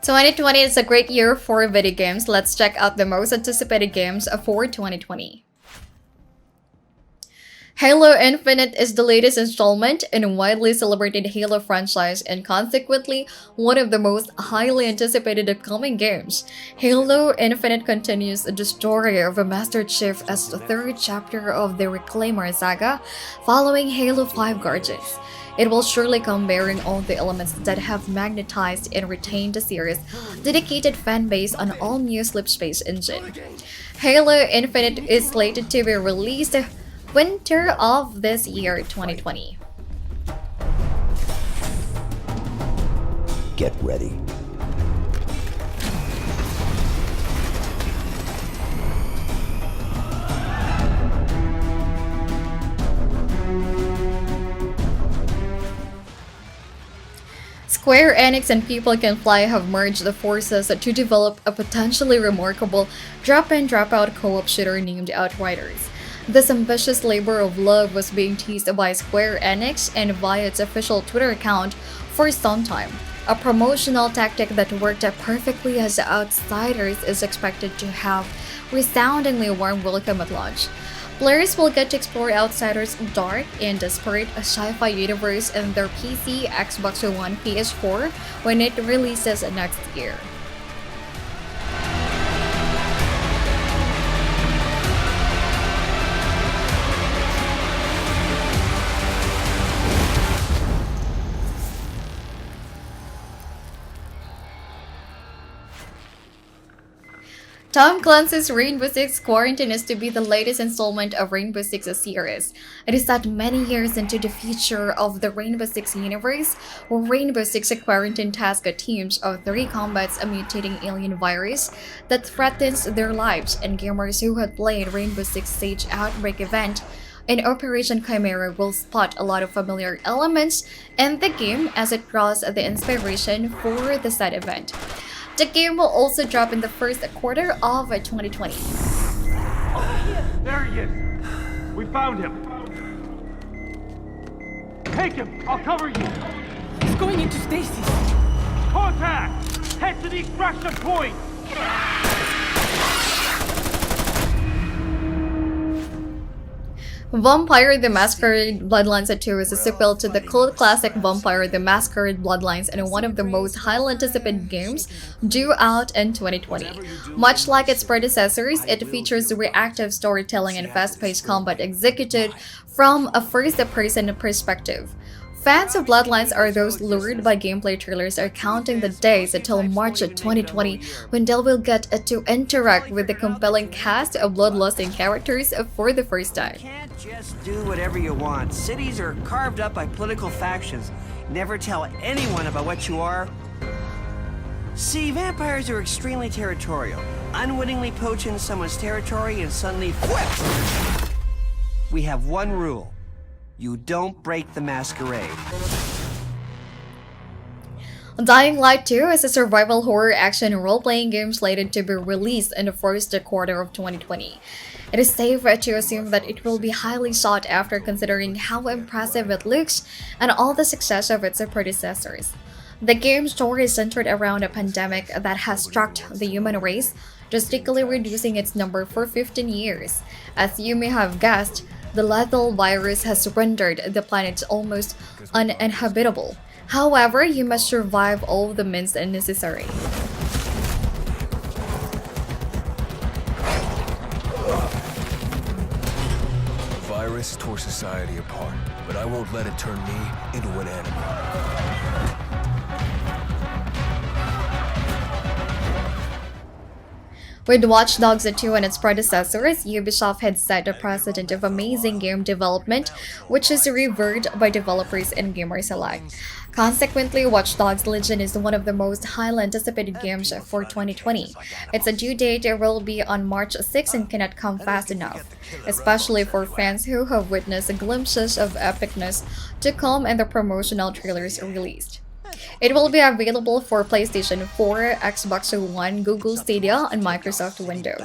2020 is a great year for video games. Let's check out the most anticipated games for 2020. Halo Infinite is the latest installment in a widely celebrated Halo franchise and consequently one of the most highly anticipated upcoming games. Halo Infinite continues the story of a Master Chief as the third chapter of the Reclaimer saga following Halo 5 Guardians. It will surely come bearing all the elements that have magnetized and retained the series' dedicated fan base on all-new Slipspace engine. Halo Infinite is slated to be released winter of this year, 2020. Get ready. Square Enix and People Can Fly have merged the forces to develop a potentially remarkable drop-in drop-out co-op shooter named Outriders. This ambitious labor of love was being teased by Square Enix and via its official Twitter account for some time. A promotional tactic that worked perfectly as Outsiders is expected to have resoundingly warm welcome at launch. Players will get to explore Outsiders' dark and desperate sci-fi universe in their PC, Xbox One, PS4 when it releases next year. Tom Clancy's Rainbow Six Quarantine is to be the latest installment of Rainbow Six series. It is set many years into the future of the Rainbow Six universe, where Rainbow Six Quarantine tasks teams of 3 combats a mutating alien virus that threatens their lives, and gamers who had played Rainbow Six Siege Outbreak event in Operation Chimera will spot a lot of familiar elements in the game as it draws the inspiration for the said event. The game will also drop in the first quarter of 2020. There he is! We found him! Take him! I'll cover you! He's going into stasis! Contact! Head to the extraction point! Vampire the Masquerade Bloodlines 2 is a sequel to the cult classic Vampire the Masquerade Bloodlines and one of the most highly anticipated games due out in 2020. Much like its predecessors, it features reactive storytelling and fast-paced combat executed from a first-person perspective. Fans of Bloodlines are those lured by gameplay trailers are counting the days until March 2020 when they will get to interact with the compelling cast of bloodlusting characters for the first time. You can't just do whatever you want. Cities are carved up by political factions. Never tell anyone about what you are. See, vampires are extremely territorial. Unwittingly poach in someone's territory and suddenly whip! We have one rule. You don't break the masquerade. Dying Light 2 is a survival horror action role-playing game slated to be released in the first quarter of 2020. It is safe to assume that it will be highly sought after considering how impressive it looks and all the success of its predecessors. The game's story is centered around a pandemic that has struck the human race, drastically reducing its number for 15 years. As you may have guessed, the lethal virus has rendered the planet almost uninhabitable. However, you must survive all the means necessary. The virus tore society apart, but I won't let it turn me into an enemy. With Watch Dogs 2 and its predecessors, Ubisoft had set a precedent of amazing game development, which is revered by developers and gamers alike. Consequently, Watch Dogs Legion is one of the most highly anticipated games for 2020. Its due date will be on March 6 and cannot come fast enough, especially for fans who have witnessed glimpses of epicness to come in the promotional trailers released. It will be available for PlayStation 4, Xbox One, Google Stadia, and Microsoft Windows.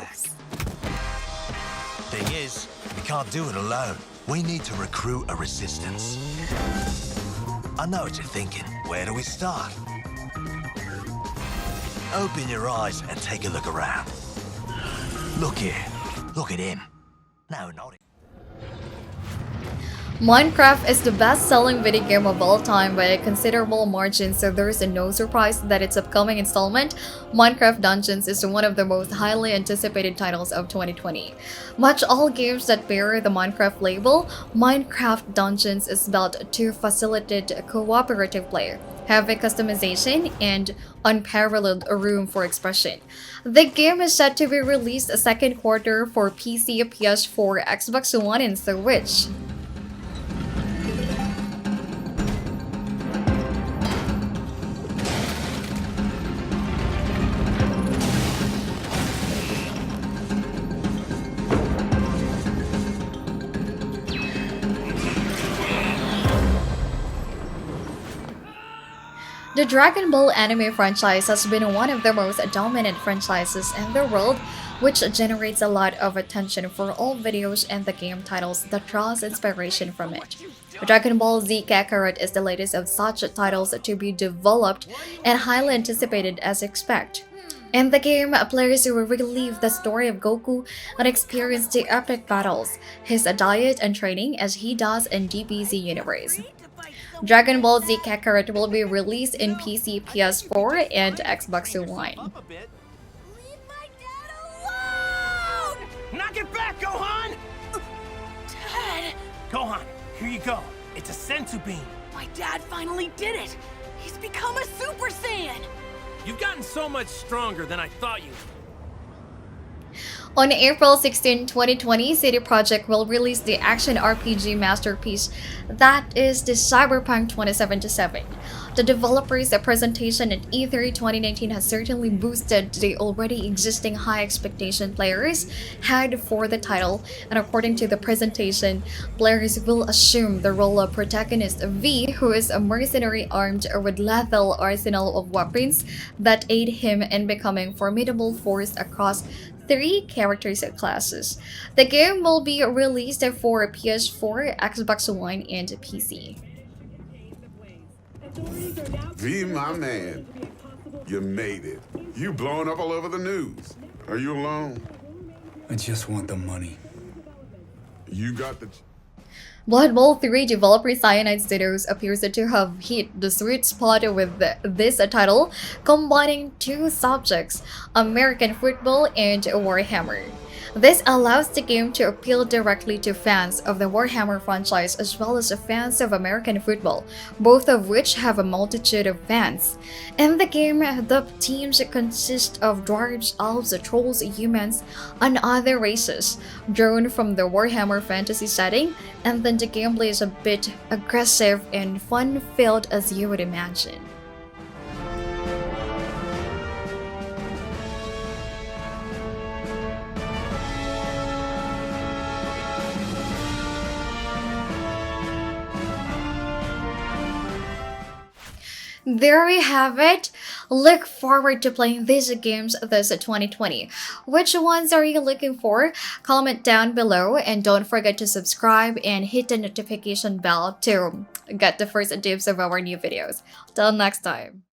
Thing is, we can't do it alone. We need to recruit a resistance. I know what you're thinking. Where do we start? Open your eyes and take a look around. Look here. Look at him. No, not him. Minecraft is the best-selling video game of all time by a considerable margin, so there is no surprise that its upcoming installment, Minecraft Dungeons, is one of the most highly anticipated titles of 2020. Much all games that bear the Minecraft label, Minecraft Dungeons is built to facilitate cooperative play, heavy customization, and unparalleled room for expression. The game is set to be released second quarter for PC, PS4, Xbox One, and Switch. The Dragon Ball anime franchise has been one of the most dominant franchises in the world, which generates a lot of attention for all videos and the game titles that draws inspiration from it. Dragon Ball Z Kakarot is the latest of such titles to be developed and highly anticipated as expected. In the game, players will relive the story of Goku and experience the epic battles, his diet and training as he does in DBZ universe. Dragon Ball Z Kakarot will be released in PC, PS4, and Xbox One. Leave my dad alone! Knock it back, Gohan! Dad! Gohan, here you go. It's a sensu bean. My dad finally did it! He's become a Super Saiyan! You've gotten so much stronger than I thought you. On April 16, 2020, CD Projekt will release the action RPG masterpiece that is the Cyberpunk 2077. The developer's presentation at E3 2019 has certainly boosted the already existing high expectation players had for the title, and according to the presentation, players will assume the role of protagonist V, who is a mercenary armed with lethal arsenal of weapons that aid him in becoming formidable force across 3 characters and classes. The game will be released for PS4, Xbox One, and PC. V, my man, you made it. You blowing up all over the news. Are you alone? I just want the money. You got the... Blood Bowl 3 developer Cyanide Studios appears to have hit the sweet spot with this title, combining 2 subjects, American football and Warhammer. This allows the game to appeal directly to fans of the Warhammer franchise as well as fans of American football, both of which have a multitude of fans. In the game, the teams consist of dwarves, elves, trolls, humans, and other races, drawn from the Warhammer fantasy setting, and then the gameplay is a bit aggressive and fun-filled as you would imagine. There we have it. Look forward to playing these games this 2020. Which ones are you looking for? Comment down below and don't forget to subscribe and hit the notification bell to get the first dibs of our new videos. Till next time.